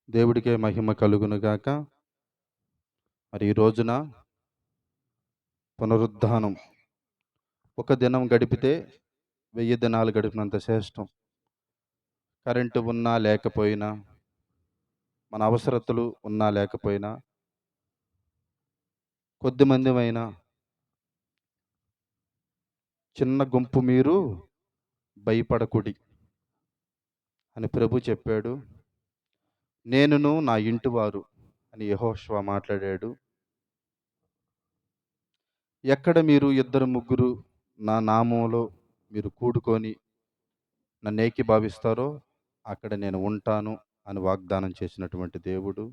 దేవుడికే మహిమ కలుగును గాక. మరి ఈ రోజున పునరుద్ధానం. ఒక దినం గడిపితే 1000 దినాలు గడిపినంత శ్రేష్టం. కరెంటు ఉన్నా లేకపోయినా, మన అవసరతలు ఉన్నా లేకపోయినా, కొద్దిమందిమైనా చిన్న గుంపు మీరు భయపడకుడి అని ప్రభు చెప్పాడు. నేనును నా ఇంటివారు అని యెహోషువ మాట్లాడాడు. ఎక్కడ మీరు ఇద్దరు ముగ్గురు నా నామంలో మీరు కూడుకొని నన్ను ఏకీభవిస్తారో అక్కడ నేను ఉంటాను అని వాగ్దానం చేసినటువంటి దేవుడు.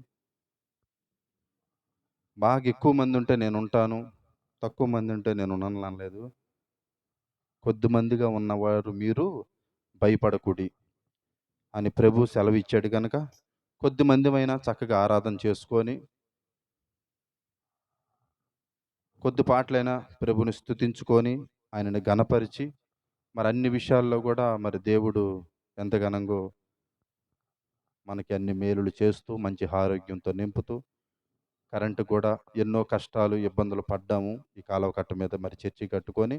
బాగా ఎక్కువ మంది ఉంటే నేను ఉంటాను, తక్కువ మంది ఉంటే నేను ఉండను అనలేదు. కొద్దిమందిగా ఉన్నవారు మీరు భయపడకుడి అని ప్రభు సెలవిచ్చాడు గనుక కొద్దిమందిమైనా చక్కగా ఆరాధన చేసుకొని కొద్ది పాటలైనా ప్రభుని స్తుతించుకొని ఆయనని ఘనపరిచి మరి అన్ని విషయాల్లో కూడా మరి దేవుడు ఎంతగానో మనకి అన్ని మేలులు చేస్తూ మంచి ఆరోగ్యంతో నింపుతూ కరెంటు కూడా ఎన్నో కష్టాలు ఇబ్బందులు పడ్డాము ఈ కాలువ కట్ట మీద మరి చర్చి కట్టుకొని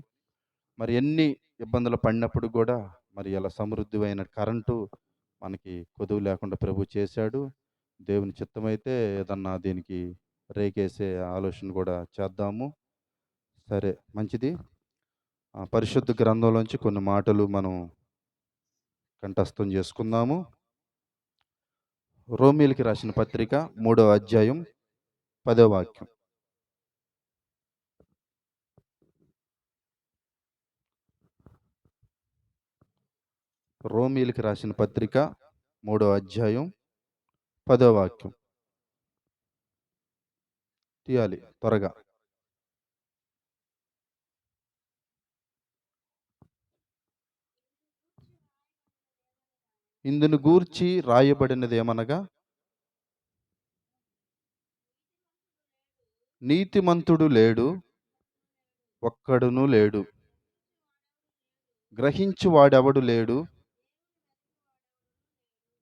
మరి ఎన్ని ఇబ్బందులు పడినప్పుడు కూడా మరి ఇలా సమృద్ధిమైన కరెంటు మనకి కొదువు లేకుండా ప్రభు చేశాడు. దేవుని చిత్తమైతే ఏదన్నా దీనికి రేకేసే ఆలోచన కూడా చేద్దాము. సరే, మంచిది. పరిశుద్ధ గ్రంథంలోంచి కొన్ని మాటలు మనం కంఠస్థం చేసుకుందాము. రోమీయులకి రాసిన పత్రిక 3వ అధ్యాయం 10వ వాక్యం. రోమీయులకి రాసిన పత్రిక 3వ అధ్యాయం 10వ వాక్యం. తీయాలి త్వరగా. ఇందును గూర్చి రాయబడినది ఏమనగా, నీతిమంతుడు లేడు, ఒక్కడును లేడు, గ్రహించువాడెవడు లేడు,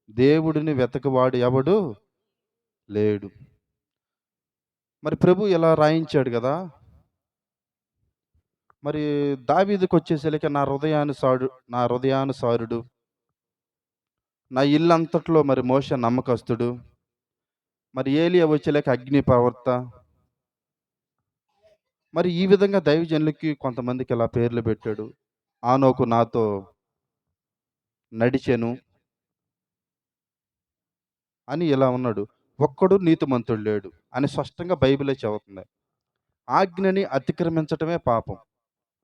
దేవుడిని వెతకువాడు ఎవడు లేడు. మరి ప్రభు ఇలా రాయించాడు కదా. మరి దావీదుకు వచ్చేసరికి నా హృదయానుసారుడు, నా ఇల్లంతట్లో మరి మోషే నమ్మకస్తుడు, మరి ఏలియా వచ్చేలేక అగ్ని ప్రవర్త. మరి ఈ విధంగా దైవజనులకి కొంతమందికి ఇలా పేర్లు పెట్టాడు. ఆనోకు నాతో నడిచెను అని ఇలా ఉన్నాడు. ఒక్కడు నీతిమంతుడు లేడు అని స్పష్టంగా బైబిలే చెబుతుంది. ఆజ్ఞని అతిక్రమించటమే పాపం.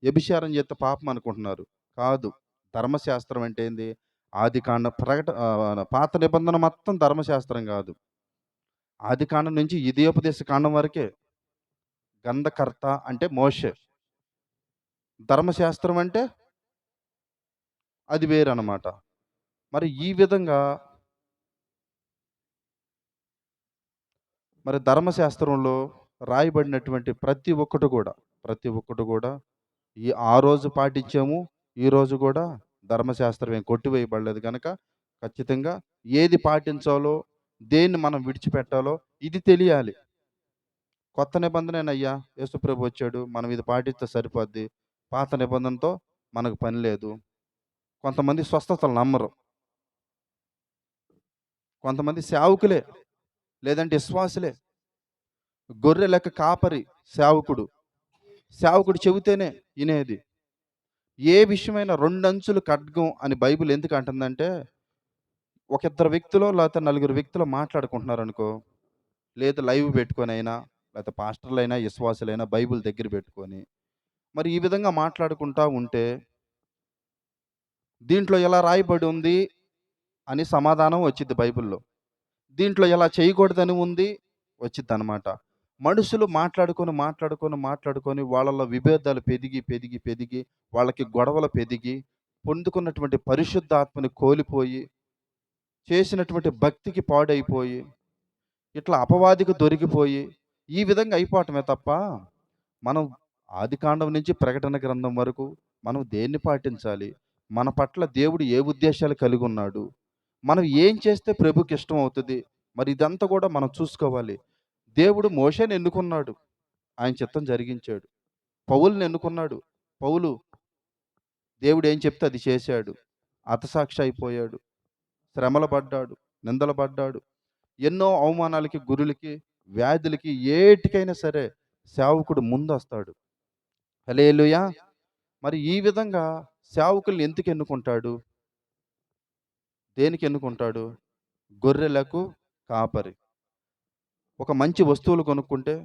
వ్యభిచారం చేస్తే పాపం అనుకుంటున్నారు. కాదు. ధర్మశాస్త్రం అంటే ఏంది? ఆదికాండం పాత నిబంధన మొత్తం ధర్మశాస్త్రం కాదు. ఆదికాండం నుంచి యుధోపదేశ కాండం వరకే. గంధకర్త అంటే మోషే. ధర్మశాస్త్రం అంటే అది వేరన్నమాట. మరి ఈ విధంగా మరి ధర్మశాస్త్రంలో రాయబడినటువంటి ప్రతి ఒక్కటి కూడా ఆ రోజు పాటించాము, ఈ రోజు కూడా ధర్మశాస్త్రం ఏం కొట్టివేయబడలేదు కనుక ఖచ్చితంగా ఏది పాటించాలో, దేన్ని మనం విడిచిపెట్టాలో ఇది తెలియాలి. కొత్త నిబంధనేనయ్యా, యేసుప్రభు వచ్చాడు, మనం ఇది పాటిస్తే సరిపోద్ది. పాత నిబంధనతో మనకు పని లేదు. కొంతమంది స్వస్థతలు నమ్మరు, కొంతమంది సేవకులే లేదంటే విశ్వాసులే. గొర్రె లెక్క కాపరి సేవకుడు చెబితేనే వినేది. ఏ విషయమైనా రెండంచులు ఖడ్గం అని బైబిల్ ఎందుకు అంటుందంటే, ఒక ఇద్దరు వ్యక్తులు లేకపోతే నలుగురు వ్యక్తులు మాట్లాడుకుంటున్నారు అనుకో, లేదు లైవ్ పెట్టుకొని అయినా లేకపోతే పాస్టర్లైనా విశ్వాసులైనా బైబిల్ దగ్గర పెట్టుకొని మరి ఈ విధంగా మాట్లాడుకుంటా ఉంటే దీంట్లో ఎలా రాయబడి ఉంది అని సమాధానం వచ్చింది బైబిల్లో. దీంట్లో ఎలా చేయకూడదని ఉంది వచ్చింది అనమాట. మనుషులు మాట్లాడుకొని వాళ్ళలో విభేదాలు పెరిగి వాళ్ళకి గొడవలు పెరిగి పొందుకున్నటువంటి పరిశుద్ధాత్మని కోల్పోయి చేసినటువంటి భక్తికి పాడైపోయి ఇట్లా అపవాదికి దొరికిపోయి ఈ విధంగా అయిపోవటమే తప్ప మనం ఆదికాండం నుంచి ప్రకటన గ్రంథం వరకు మనం దేన్ని పాటించాలి, మన పట్ల దేవుడు ఏ ఉద్దేశాలు కలిగి ఉన్నాడు, మనం ఏం చేస్తే ప్రభుకి ఇష్టం అవుతుంది, మరి ఇదంతా కూడా మనం చూసుకోవాలి. దేవుడు మోషేని ఎన్నుకున్నాడు. ఆయన చిత్తం జరిగించాడు. పౌలుని ఎన్నుకున్నాడు. పౌలు దేవుడు ఏం చెప్తే అది చేశాడు. హతసాక్షి అయిపోయాడు. శ్రమలు పడ్డాడు. నిందలు పడ్డాడు. ఎన్నో అవమానాలకి, గురులకి, వ్యాధులకి ఏటికైనా సరే సేవకుడు ముందొస్తాడు. హల్లెలూయా! మరి ఈ విధంగా సేవకుల్ని ఎందుకు ఎన్నుకుంటాడు? దేనికి ఎన్నుకుంటాడు? గొర్రెలకు కాపరి. ఒక మంచి వస్తువులు కొనుక్కుంటే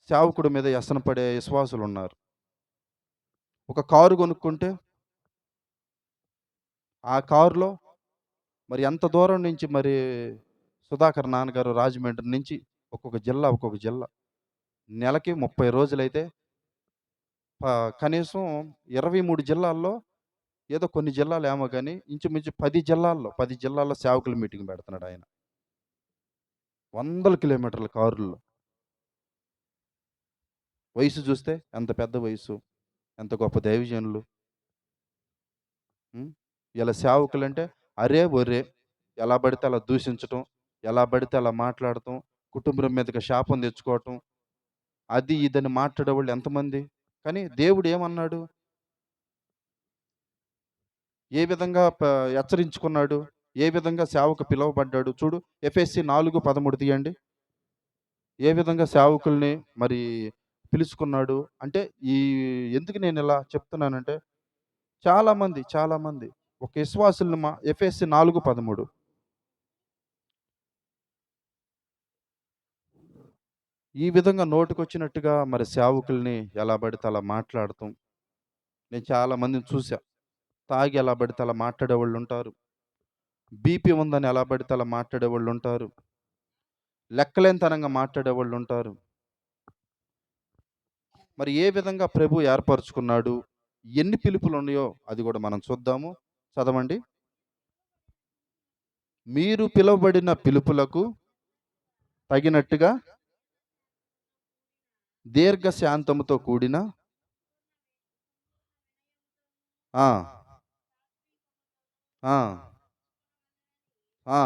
సేవకుడి మీద వ్యసన పడే విశ్వాసులున్నారు. ఒక కారు కొనుక్కుంటే ఆ కారులో మరి ఎంత దూరం నుంచి మరి సుధాకర్ నాన్నగారు రాజమండ్రి నుంచి ఒక్కొక్క జిల్లా నెలకి 30 రోజులైతే కనీసం 23 జిల్లాల్లో ఏదో కొన్ని జిల్లాలు ఏమో కానీ ఇంచుమించు 10 జిల్లాల్లో సేవకుల మీటింగ్ పెడుతున్నాడు ఆయన. వందల కిలోమీటర్ల కారుల్లో. వయసు చూస్తే ఎంత పెద్ద వయసు, ఎంత గొప్ప దైవజనులు. ఇలా సేవకులంటే అరే ఒరే, ఎలా పడితే అలా దూషించటం, ఎలా పడితే అలా మాట్లాడటం, కుటుంబం మీదకి శాపం తెచ్చుకోవటం, అది ఇదని మాట్లాడేవాళ్ళు ఎంతమంది. కానీ దేవుడు ఏమన్నాడు? ఏ విధంగా హెచ్చరించుకున్నాడు? ఏ విధంగా సేవకు పిలువబడ్డాడు? చూడు, ఎఫెసీ 4:13 తీయండి. ఏ విధంగా సేవకుల్ని మరి పిలుచుకున్నాడు అంటే, ఈ ఎందుకు నేను ఇలా చెప్తున్నానంటే, చాలామంది ఒక విశ్వాసులను ఎఫెసీ 4:13 ఈ విధంగా నోటికొచ్చినట్టుగా మరి సేవకుల్ని ఎలా పడితే అలా మాట్లాడటం. నేను చాలామందిని చూసా. తాగి ఎలా పడితే అలా మాట్లాడేవాళ్ళు ఉంటారు. బీపీ ఉందని ఎలా పడితే అలా మాట్లాడేవాళ్ళు ఉంటారు. లెక్కలేనితనంగా మాట్లాడేవాళ్ళు ఉంటారు. మరి ఏ విధంగా ప్రభు ఏర్పరచుకున్నాడు? ఎన్ని పిలుపులు ఉన్నాయో అది కూడా మనం చూద్దాము. చదవండి. మీరు పిలువబడిన పిలుపులకు తగినట్టుగా దీర్ఘశాంతముతో కూడిన ఆ ఆ ఆ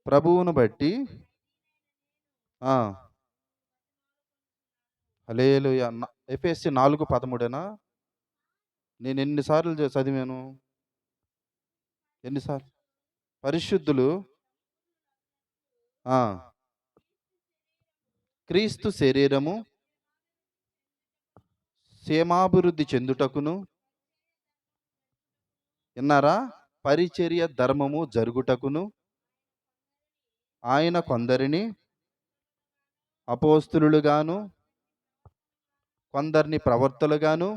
ప్రభువును బట్టి ఆ హల్లెలూయా. ఎఫెసీ 4:13 నేను ఎన్నిసార్లు చదివాను? ఎన్నిసార్లు? పరిశుద్ధులు ఆ క్రీస్తు శరీరము క్షేమాభివృద్ధి చెందుటకును, విన్నారా? పరిచర్య ధర్మము జరుగుటకును ఆయన కొందరిని అపోస్తులుగాను, కొందరిని ప్రవర్తలుగాను,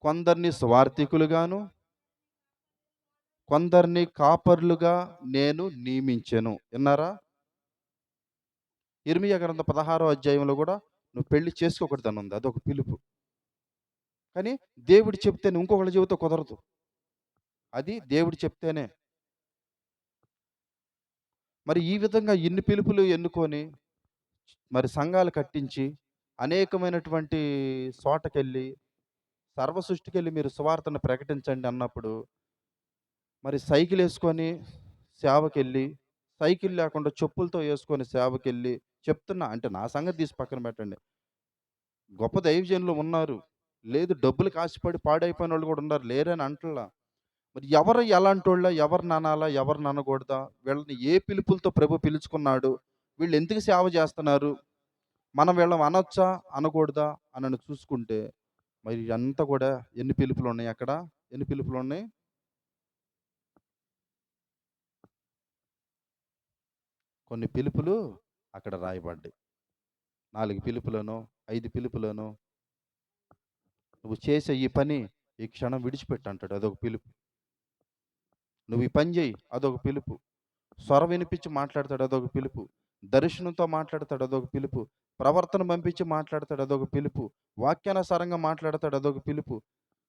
కొందరిని సువార్తికులుగాను, కొందరిని కాపర్లుగా నేను నియమించెను. విన్నారా? యిర్మీయా గ్రంథం 16వ అధ్యాయంలో కూడా నువ్వు పెళ్లి చేసుకోకూడదని ఉంది. అదొక పిలుపు. కానీ దేవుడు చెప్తేనే ఇంకొకళ్ళ చెబితే కుదరదు. అది దేవుడు చెప్తేనే. మరి ఈ విధంగా ఇన్ని పిలుపులు ఎన్నుకొని మరి సంఘాలు కట్టించి అనేకమైనటువంటి చోటకెళ్ళి సర్వ సృష్టికెళ్ళి మీరు సువార్తను ప్రకటించండి అన్నప్పుడు మరి సైకిల్ వేసుకొని సేవకెళ్ళి, సైకిల్ లేకుండా చెప్పులతో వేసుకొని సేవకెళ్ళి చెప్తున్నా అంటే నా సంగతి తీసి పక్కన పెట్టండి. గొప్ప దైవజనులు ఉన్నారు. లేదు డబ్బులకు ఆశపడి పాడైపోయిన వాళ్ళు కూడా ఉన్నారు. లేరని అంటల్లా. మరి ఎవరు ఎలాంటోళ్ళ? ఎవరిని అనాలా? ఎవరిని అనకూడదా? వీళ్ళని ఏ పిలుపులతో ప్రభు పిలుచుకున్నాడు? వీళ్ళు ఎందుకు సేవ చేస్తున్నారు? మనం వీళ్ళని అనొచ్చా? అనకూడదా? అని చూసుకుంటే మరి అంతా కూడా ఎన్ని పిలుపులు ఉన్నాయి అక్కడ? ఎన్ని పిలుపులు ఉన్నాయి? కొన్ని పిలుపులు అక్కడ రాయబడ్డాయి. 4 పిలుపులనో, 5 పిలుపులనో నువ్వు చేసే ఈ పని ఈ క్షణం విడిచిపెట్టు అంటాడు. అదొక పిలుపు. నువ్వు ఈ పని చేయి అదొక పిలుపు. స్వర వినిపించి మాట్లాడతాడు అదొక పిలుపు. దర్శనంతో మాట్లాడతాడు అదొక పిలుపు. ప్రవర్తన పంపించి మాట్లాడతాడు అదొక పిలుపు. వాక్యానుసారంగా మాట్లాడతాడు అదొక పిలుపు.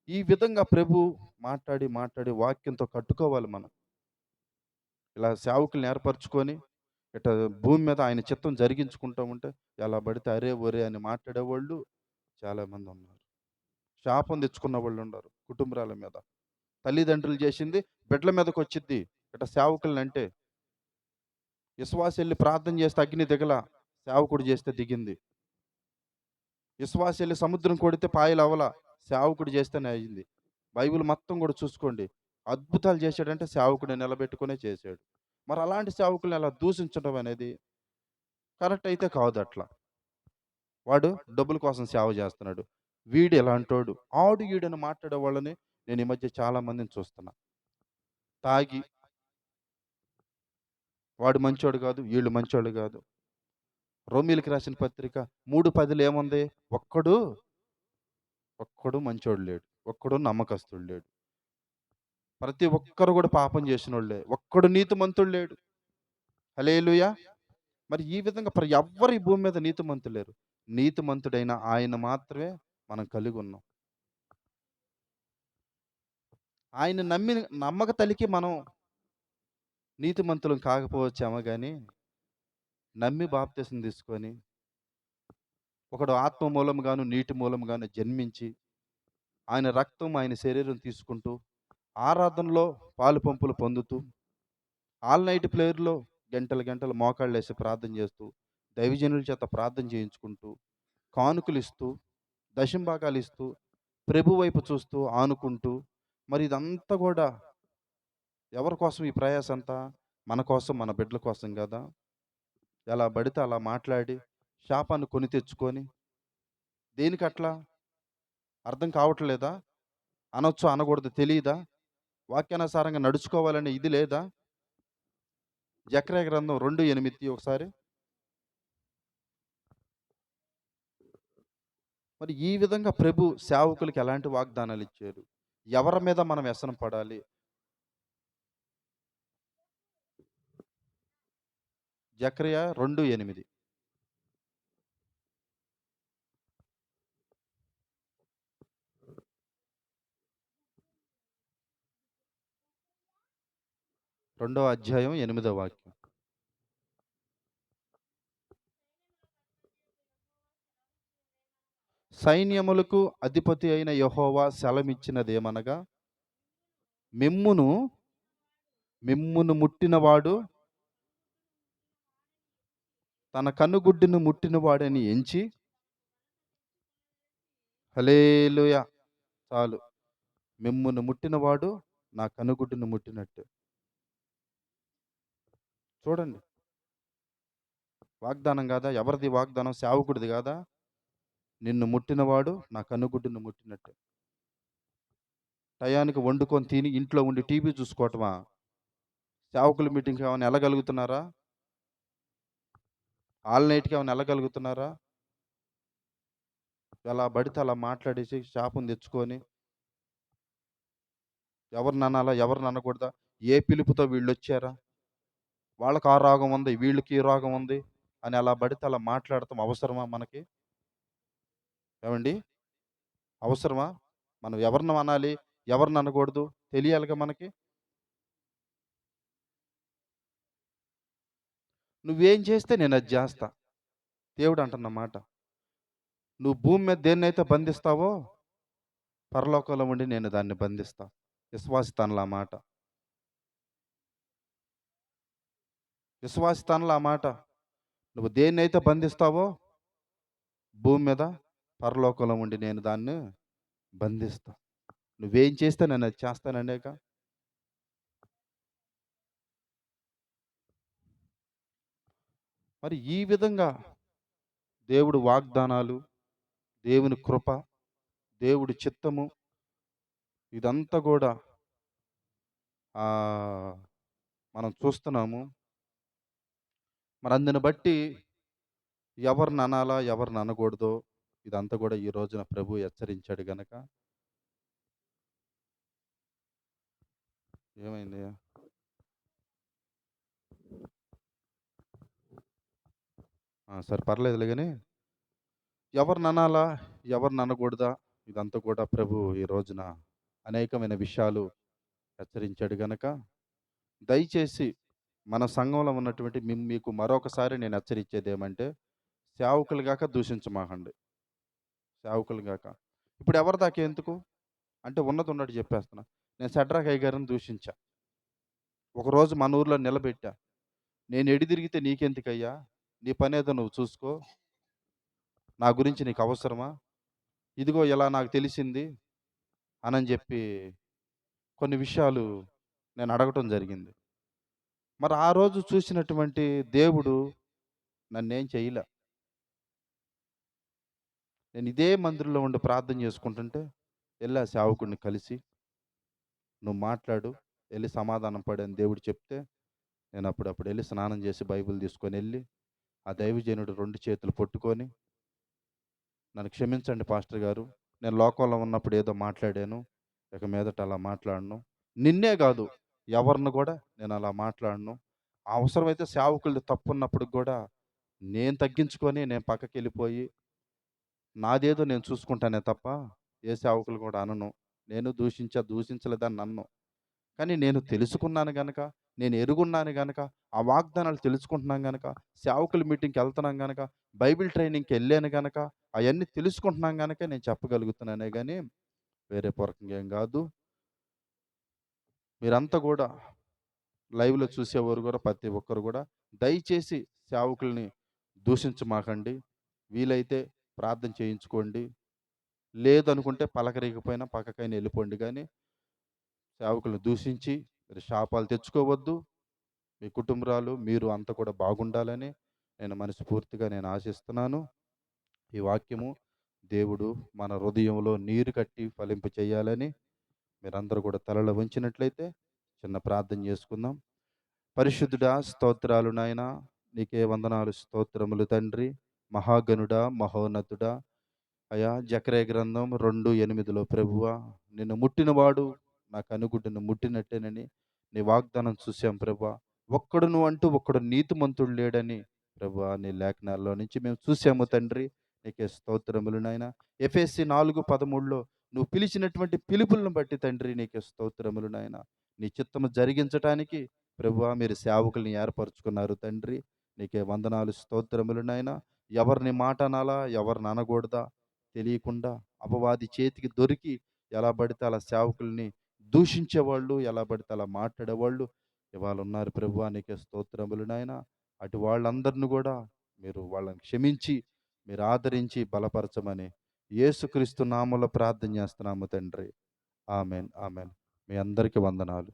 ఈ విధంగా ప్రభు మాట్లాడి వాక్యంతో కట్టుకోవాలి మనం. ఇలా సేవకుల్ని ఏర్పరచుకొని ఇట్లా భూమి మీద ఆయన చిత్తం జరిగించుకుంటూ ఉంటే ఎలా పడితే అరే ఒరే అని మాట్లాడేవాళ్ళు చాలామంది ఉన్నారు. శాపం తెచ్చుకున్న వాళ్ళు ఉన్నారు కుటుంబాల మీద. తల్లిదండ్రులు చేసింది బిడ్డల మీదకి వచ్చిద్ది. ఇట సేవకుల్ని అంటే విశ్వాసి వెళ్ళి ప్రార్థన చేస్తే అగ్ని దిగల, సేవకుడు చేస్తే దిగింది. విశ్వాసి వెళ్ళి సముద్రం కొడితే పాయలు అవల, సేవకుడు చేస్తేనే అయింది. బైబిల్ మొత్తం కూడా చూసుకోండి. అద్భుతాలు చేశాడంటే సేవకుడిని నిలబెట్టుకునే చేశాడు. మరి అలాంటి సేవకుల్ని అలా దూషించడం అనేది కరెక్ట్ అయితే కాదు అట్లా. వాడు డబ్బుల కోసం సేవ చేస్తున్నాడు. వీడు ఎలాంటోడు, ఆడు ఈడని మాట్లాడే వాళ్ళని నేను ఈ మధ్య చాలా మందిని చూస్తున్నా. తాగి వాడు మంచోడు కాదు, వీళ్ళు మంచోళ్ళు కాదు. రోమీలకు రాసిన పత్రిక 3:10 ఏముంది? ఒక్కడు ఒక్కడు మంచోడు లేడు, ఒక్కడు నమ్మకస్తుడు లేడు. ప్రతి ఒక్కరు కూడా పాపం చేసినోళ్ళే, ఒక్కడు నీతిమంతుడు లేడు. హల్లెలూయా. మరి ఈ విధంగా ఎవ్వరు ఈ భూమి మీద నీతిమంతులు లేరు. నీతిమంతుడైన ఆయన మాత్రమే మనం కలిగి ఉన్నాం. ఆయన నమ్మక తలికి మనం నీతిమంతులం కాకపోవచ్చేమో కానీ, నమ్మి బాప్తీసం తీసుకొని ఒకడు ఆత్మ మూలంగాను నీటి మూలంగాను జన్మించి ఆయన రక్తం ఆయన శరీరం తీసుకుంటూ ఆరాధనలో పాలు పంపులు పొందుతూ ఆల్ నైట్ ప్లేయర్లో గంటలు గంటలు మోకాళ్ళు వేసి ప్రార్థన చేస్తూ దైవజనుల చేత ప్రార్థన చేయించుకుంటూ కానుకలు ఇస్తూ దశంభాగాలు ఇస్తూ ప్రభు వైపు చూస్తూ ఆనుకుంటూ, మరి ఇదంతా కూడా ఎవరి కోసం ఈ ప్రయాస అంతా? మన కోసం, మన బిడ్డల కోసం కదా. ఎలా పడితే అలా మాట్లాడి శాపాన్ని కొని తెచ్చుకొని దేనికి అట్లా అర్థం కావట్లేదా? అనొచ్చు అనకూడదు తెలియదా? వాక్యానుసారంగా నడుచుకోవాలని ఇది లేదా? జకర్యా గ్రంథం 2:8 ఒకసారి. మరి ఈ విధంగా ప్రభు సేవకులకి ఎలాంటి వాగ్దానాలు ఇచ్చారు? ఎవరి మీద మనం వ్యసనం పడాలి? జకర్యా 2:8. 2వ అధ్యాయం 8వ వాక్యం. సైన్యములకు అధిపతి అయిన యెహోవా సెలవిచ్చినదేమనగా, మిమ్మును మిమ్మును ముట్టినవాడు తన కన్నుగుడ్డును ముట్టినవాడని ఎంచి. హల్లెలూయా. చాలు. మిమ్మును ముట్టినవాడు నా కనుగుడ్డును ముట్టినట్టు. చూడండి, వాగ్దానం కాదా? ఎవరిది వాగ్దానం? సేవకుడిది కాదా? నిన్ను ముట్టినవాడు నా కనుగుడ్డును ముట్టినట్టు. టయానికి వండుకొని తిని ఇంట్లో ఉండి టీవీ చూసుకోవటమా? సేవకుల మీటింగ్కి ఏమైనా వెళ్ళగలుగుతున్నారా? ఆల్ నైట్కి ఏమైనా వెళ్ళగలుగుతున్నారా? ఎలా పడితే అలా మాట్లాడేసి శాపం తెచ్చుకొని ఎవరిని అనాలా ఎవరిని అనకూడదా? ఏ పిలుపుతో వీళ్ళు వచ్చారా? వాళ్ళకి ఆ రోగం ఉంది, వీళ్ళకి ఈ రోగం ఉంది అని అలా పడితే అలా మాట్లాడటం అవసరమా మనకి? ఏమండి, అవసరమా? మనం ఎవరిని అనాలి, ఎవరిని అనకూడదు తెలియాలిగా మనకి. నువ్వేం చేస్తే నేను అది చేస్తా, దేవుడు అంటున్నమాట. నువ్వు భూమి మీద దేన్నైతే బంధిస్తావో పరలోకంలో ఉండి నేను దాన్ని బంధిస్తా. విశ్వాసితానులు ఆ మాట. విశ్వాసితానులు ఆ మాట. నువ్వు దేన్నైతే బంధిస్తావో భూమి మీద పరలోకంలో ఉండి నేను దాన్ని బంధిస్తా. నువ్వేం చేస్తే నేను అది చేస్తాననేక. మరి ఈ విధంగా దేవుడు వాగ్దానాలు, దేవుని కృప, దేవుడి చిత్తము ఇదంతా కూడా మనం చూస్తున్నాము. మరి అందుని బట్టి ఎవరిని అనాలా ఎవరిని అనకూడదో ఇదంతా కూడా ఈ రోజున ప్రభు హెచ్చరించాడు గనక. ఏమైంది? సరే పర్లేదులే కానీ, ఎవరిని అనాలా ఎవరిని అనకూడదా ఇదంతా కూడా ప్రభు ఈ రోజున అనేకమైన విషయాలు హెచ్చరించాడు గనక, దయచేసి మన సంఘంలో ఉన్నటువంటి మీకు మరొకసారి నేను హెచ్చరించేది ఏమంటే, సేవకులు గాక దూషించమాకండి. సేవకులు గాక ఇప్పుడు ఎవరి దాకా ఎందుకు అంటే ఉన్నది ఉన్నట్టు చెప్పేస్తున్నా. నేను షడ్రకు అయ్యగారిని దూషించా. ఒకరోజు మన ఊర్లో నిలబెట్టా. నేను ఎటు తిరిగితే నీకెందుకయ్యా? నీ పనేదో నువ్వు చూసుకో. నా గురించి నీకు అవసరమా? ఇదిగో ఇలా నాకు తెలిసింది అనని చెప్పి కొన్ని విషయాలు నేను అడగటం జరిగింది. మరి ఆ రోజు చూసినటువంటి దేవుడు నన్నేం చేయలే. నేను ఇదే మందిరంలో ఉండి ప్రార్థన చేసుకుంటుంటే ఎళ్ళి ఆ సేవకుడిని కలిసి, "నువ్వు మాట్లాడు, ఎళ్లి సమాధానం పడు" అని దేవుడు చెప్తే, నేను అప్పుడప్పుడు ఎళ్లి స్నానం చేసి బైబిల్ తీసుకొనెళ్ళి, ఆ దైవజనుడు 2 చేతులు పట్టుకొని, "నన్ను క్షమించండి పాస్టర్ గారు. నేను లోకంలో ఉన్నప్పుడు ఏదో మాట్లాడాను. ఇక మీదట అలా మాట్లాడను. నిన్నే గాదు, ఎవరిని గూడా నేను అలా మాట్లాడను. అవసరమైతే సేవకులది తప్పున్నప్పటికి గూడా నేను తగ్గించుకొని నేను పక్కకెళ్ళిపోయి నాదేదో నేను చూసుకుంటానే తప్ప, ఏ సేవకులు కూడా అనను. నేను దూషించలేదని అనను. కానీ నేను తెలుసుకున్నాను గనక, నేను ఎరుగున్నాను గనక, ఆ వాగ్దానాలు తెలుసుకుంటున్నాను గనక, సేవకుల మీటింగ్‌కెళ్తున్నాం గనక, బైబిల్ ట్రైనింగ్‌కెళ్ళాను గనక, అయన్నీ తెలుసుకుంటున్నాం గనక నేను చెప్పగలుగుతున్నానే గానీ, వేరే పూరకంగా ఏం గాదు. మీరంతా గూడా లైవ్‌లో చూసేవారు గూడా ప్రతి ఒక్కరు గూడా దయచేసి సేవకుల్ని దూషించమాకండి. వీలైతే ప్రార్థన చేయించుకోండి. లేదనుకుంటే పలకరీకపోయినా పక్కకైనా ఎళ్ళిపోండి గానీ, సేవకులను దూషించి మీరు శాపాలు తెచ్చుకోవద్దు. మీ కుటుంబరాలు, మీరు అంతా కూడా బాగుండాలని నేను మనస్ఫూర్తిగా ఆశిస్తున్నాను. ఈ వాక్యము దేవుడు మన హృదయంలో నీరు కట్టి ఫలింప చేయాలని మీరందరూ కూడా తలలు వంచినట్లయితే చిన్న ప్రార్థన చేసుకుందాం. పరిశుద్ధుడా, స్తోత్రాలు నాయనా. నీకే వందనాలు, స్తోత్రములు తండ్రి. మహాగణుడా, మహోన్నతుడా, అయా జకర్యా గ్రంథం 2:8 ప్రభువా, నిన్ను ముట్టినవాడు నా కనుగుడ్డును ముట్టినట్టేనని నీ వాగ్దానం చూసాం ప్రభువా. ఒక్కడును అంటూ ఒక్కడు నీతిమంతుడు లేడని ప్రభువా నీ లేఖనాల్లో నుంచి మేము చూసాము తండ్రి. నీకే స్తోత్రములు నాయన. ఎఫెసీ 4:13 నువ్వు పిలిచినటువంటి పిలుపులను బట్టి తండ్రి నీకే స్తోత్రములు నాయన. నీ చిత్తము జరిగించటానికి ప్రభువా మీరు సేవకుల్ని ఏర్పరచుకున్నారు తండ్రి. నీకే వందనాలు, స్తోత్రములు నాయన. ఎవరిని మాట అనాలా, ఎవరిని అనకూడదా తెలియకుండా అపవాది చేతికి దొరికి ఎలా పడితే అలా సేవకుల్ని దూషించేవాళ్ళు, ఎలా పడితే అలా మాట్లాడేవాళ్ళు ఇవాళ ఉన్నారు ప్రభువా. నీకే స్తోత్రములు నాయన. అటు వాళ్ళందరిని కూడా మీరు వాళ్ళని క్షమించి, మీరు ఆదరించి బలపరచమని యేసుక్రీస్తు నామములో ప్రార్థన చేస్తున్నాము తండ్రి. ఆమేన్. ఆమేన్. మీ అందరికీ వందనాలు.